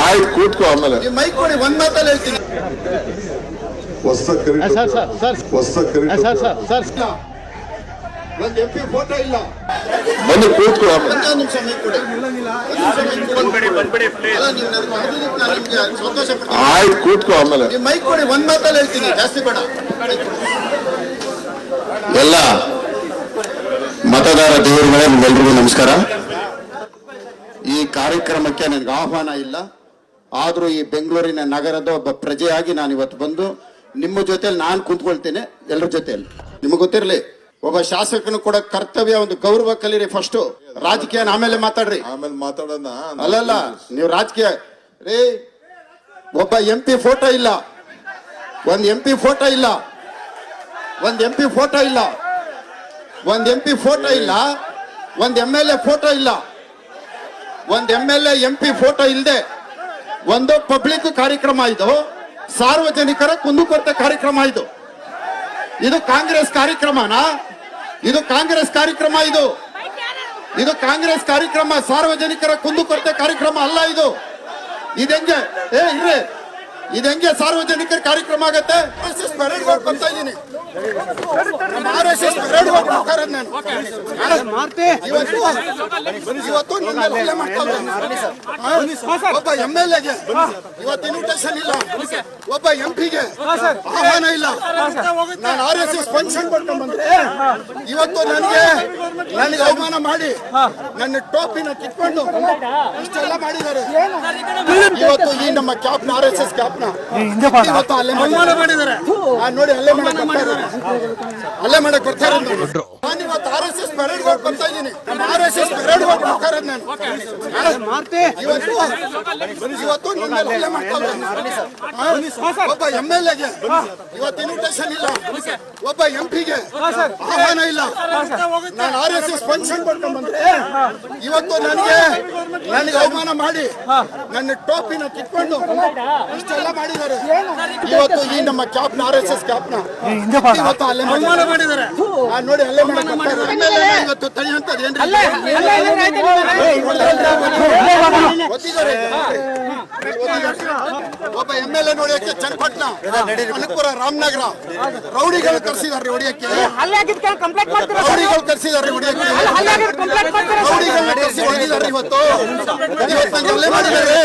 ಆಯ್ತು ಕೂತ್ಕೋ. ಆಮೇಲೆ ಮೈಕ್ ಕೊಡಿ, ಒಂದ್ ಮಾತಲ್ಲಿ ಹೇಳ್ತೀನಿ. ಒಂದ್ MP ಫೋಟೋ ಇಲ್ಲ. ಬಂದು ಕೂತ್ಕೋ. ಒಂದೊಂದು ನಿಮಿಷ ಮೈಕ್ ಕೊಡಿ. ಸಂತೋಷ ಪಡ್ತೀನಿ. ಆಯ್ತು ಕೂತ್ಕೋ. ಆಮೇಲೆ ಮೈಕ್ ಕೊಡಿ, ಒಂದ್ ಮಾತಲ್ಲಿ ಹೇಳ್ತೀನಿ, ಜಾಸ್ತಿ ಬೇಡ. ಎಲ್ಲ ಮತದಾರ ದೇವರುಗಳೇ, ನಿಮ್ಮೆಲ್ರಿಗೂ ನಮಸ್ಕಾರ. ಈ ಕಾರ್ಯಕ್ರಮಕ್ಕೆ ನನಗೆ ಆಹ್ವಾನ ಇಲ್ಲ, ಆದರೂ ಈ ಬೆಂಗಳೂರಿನ ನಗರದ ಒಬ್ಬ ಪ್ರಜೆಯಾಗಿ ನಾನು ಇವತ್ತು ಬಂದು ನಿಮ್ಮ ಜೊತೆಲಿ ನಾನು ಕುಂತ್ಕೊಳ್ತೇನೆ. ಎಲ್ಲರ ಜೊತೆಯಲ್ಲಿ ನಿಮಗೆ ಗೊತ್ತಿರಲಿ, ಒಬ್ಬ ಶಾಸಕನು ಕೂಡ ಕರ್ತವ್ಯ, ಒಂದು ಗೌರವ ಕಲೀರಿ. ಫಸ್ಟ್ ರಾಜಕೀಯ ಆಮೇಲೆ ಮಾತಾಡ್ರಿ. ಆಮೇಲೆ ಮಾತಾಡೋಣ. ಅಲ್ಲಲ್ಲ, ನೀವು ರಾಜಕೀಯ ರೀ. ಒಬ್ಬ MP ಫೋಟೋ ಇಲ್ಲ, ಒಂದ್ MP ಫೋಟೋ ಇಲ್ಲ, ಒಂದ್ MP ಫೋಟೋ ಇಲ್ಲ, ಒಂದ್ MP ಫೋಟೋ ಇಲ್ಲ, ಒಂದ್ MLA ಫೋಟೋ ಇಲ್ಲ, ಒಂದ್ MLA MP ಫೋಟೋ ಇಲ್ಲದೆ ಒಂದು ಪಬ್ಲಿಕ್ ಕಾರ್ಯಕ್ರಮ, ಇದು ಸಾರ್ವಜನಿಕರ ಕುಂದುಕೊರತೆ ಕಾರ್ಯಕ್ರಮ. ಇದು ಕಾಂಗ್ರೆಸ್ ಕಾರ್ಯಕ್ರಮನಾ? ಇದು ಕಾಂಗ್ರೆಸ್ ಕಾರ್ಯಕ್ರಮ. ಇದು ಕಾಂಗ್ರೆಸ್ ಕಾರ್ಯಕ್ರಮ, ಸಾರ್ವಜನಿಕರ ಕುಂದುಕೊರತೆ ಕಾರ್ಯಕ್ರಮ ಅಲ್ಲ. ಇದೆಂಗೆ ಇರ್ರಿ, ಇದೆಂಗೆ ಸಾರ್ವಜನಿಕರ ಕಾರ್ಯಕ್ರಮ ಆಗತ್ತೆ? RSS ಪರೇಡ್ ಮಾಡ್ಕೊಂತ ಇದ್ದೀನಿ. RSS ಪರೇಡ್ ಮಾಡ್ಬೇಕಾದ್ರೆ ನಾನು ಇವತ್ತು ಒಬ್ಬ MLAಗೆ ಇವತ್ತು ಇನ್ವಿಟೇಷನ್ ಇಲ್ಲ, ಒಬ್ಬ MP ಗೆ ಆಹ್ವಾನ ಇಲ್ಲ. ನಾನು RSS ಫಂಕ್ಷನ್ ಮಾಡ್ಕೊಂಡು ಬಂದ್ರೆ ಇವತ್ತು ನನಗೆ ಅವಮಾನ ಮಾಡಿ ನನ್ನ ಟೋಪಿನ ಕಿತ್ಕೊಂಡು ಇಷ್ಟೆಲ್ಲ ಮಾಡಿದ್ದಾರೆ. ಇವತ್ತು ಈ ನಮ್ಮ ಕ್ಯಾಪ್ನ, RSS ಕ್ಯಾಪ್ನ ಇವತ್ತು ಅಲ್ಲೇ ಮಾಡಿದ್ದಾರೆ. ನೋಡಿ, ಅಲ್ಲೇ ಮಾಡಕ್ ಬರ್ತಾರೆ. ನಾನು ಇವತ್ತು RSS ಪರೇಡ್ ಮಾಡ್ಕೊಂತ ಇದ್ದೀನಿ. RSS ಪರೇಡ್ ಮಾಡ್ಬೇಕಾದ್ರೆ ನಾನು ಇವತ್ತು ಒಬ್ಬ MLAಗೆ ಇವತ್ತು ಇನ್ವಿಟೇಷನ್ ಇಲ್ಲ, ಒಬ್ಬ MP ಗೆ ಆಹ್ವಾನ ಇಲ್ಲ. ನಾನು RSS ಫಂಕ್ಷನ್ ಮಾಡ್ಕೊಂಡು ಬಂದ್ರೆ ಇವತ್ತು ನನಗೆ ಅವಮಾನ ಮಾಡಿ ನನ್ನ ಟೋಪಿನ ಕಿತ್ಕೊಂಡು ಇಷ್ಟೆಲ್ಲ ಮಾಡಿದ್ದಾರೆ. ಇವತ್ತು ಈ ನಮ್ಮ ಕ್ಯಾಪ್ನ, RSS ಕ್ಯಾಪ್ನ ಇವತ್ತು ಅಲ್ಲೇ ಮಾಡಿದ್ದಾರೆ. ನೋಡಿ, ಅಲ್ಲೇ ಇವತ್ತು ತಡೆಯುವಂತದ್ದು ಏನ್ರಿ? ಒಬ್ಬ MLA ನೋಡಿಯಕ್ಕೆ ಚನ್ನಪಟ್ಟಣ, ಅನಕಪುರ, ರಾಮನಗರ ರೌಡಿಗಳು ಕರ್ಸಿದಾರೆ ಹೊಡಿಯಕ್ಕೆ. ರೌಡಿಗಳು ಕರ್ಸಿದಾರೆ ಹೊಡಿಯಕ್ಕೆ. ರೌಡಿಗಳನ್ನ ಕರ್ಸಿ ಹೊಡಿದ್ದಾರೆ. ಇವತ್ತು ಅಲ್ಲೇ ಮಾಡಿದ್ದಾರೆ.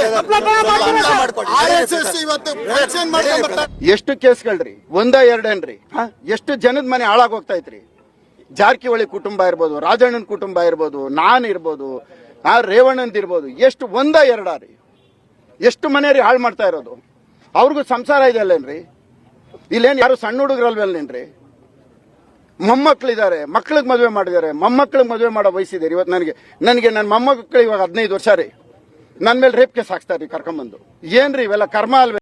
RSS ಇವತ್ತು ಎಷ್ಟು ಕೇಸ್ಗಳ್ರಿ? ಒಂದ ಎರಡೇನ್ರಿ? ಎಷ್ಟು ಜನದ ಮನೆ ಹಾಳಾಗಿ ಹೋಗ್ತಾ ಇತ್ರಿ? ಜಾರಕಿಹೊಳಿ ಕುಟುಂಬ ಇರ್ಬೋದು, ರಾಜಣ್ಣನ ಕುಟುಂಬ ಇರ್ಬೋದು, ನಾನು ಇರ್ಬೋದು, ರೇವಣ್ಣಂದ್ ಇರ್ಬೋದು. ಎಷ್ಟು ಒಂದ ಎರಡಾರಿ? ಎಷ್ಟು ಮನೆಯವ್ರಿ ಹಾಳು ಮಾಡ್ತಾ ಇರೋದು? ಅವ್ರಿಗೂ ಸಂಸಾರ ಇದೆ ಅಲ್ಲೇನ್ರಿ? ಇಲ್ಲೇನು ಯಾರು ಸಣ್ಣ ಹುಡುಗರಲ್ವೇನ್ರಿ? ಮೊಮ್ಮಕ್ಳಿದ್ದಾರೆ, ಮಕ್ಳಿಗೆ ಮದುವೆ ಮಾಡಿದ್ದಾರೆ, ಮೊಮ್ಮಕ್ಳಿಗೆ ಮದುವೆ ಮಾಡೋ ವಯಸ್ಸಿದೆ. ಇವತ್ತು ನನಗೆ ನನ್ನ ಮೊಮ್ಮಕ್ಕಳು ಇವಾಗ 15 ವರ್ಷ ರೀ. ನನ್ನ ಮೇಲೆ ರೇಪ್ ಕೇಸ್ ಹಾಕ್ಸ್ತಾರ್ರಿ ಕರ್ಕೊಂಬಂದು. ಏನ್ರಿ ಇವೆಲ್ಲ ಕರ್ಮ ಅಲ್ವೇ?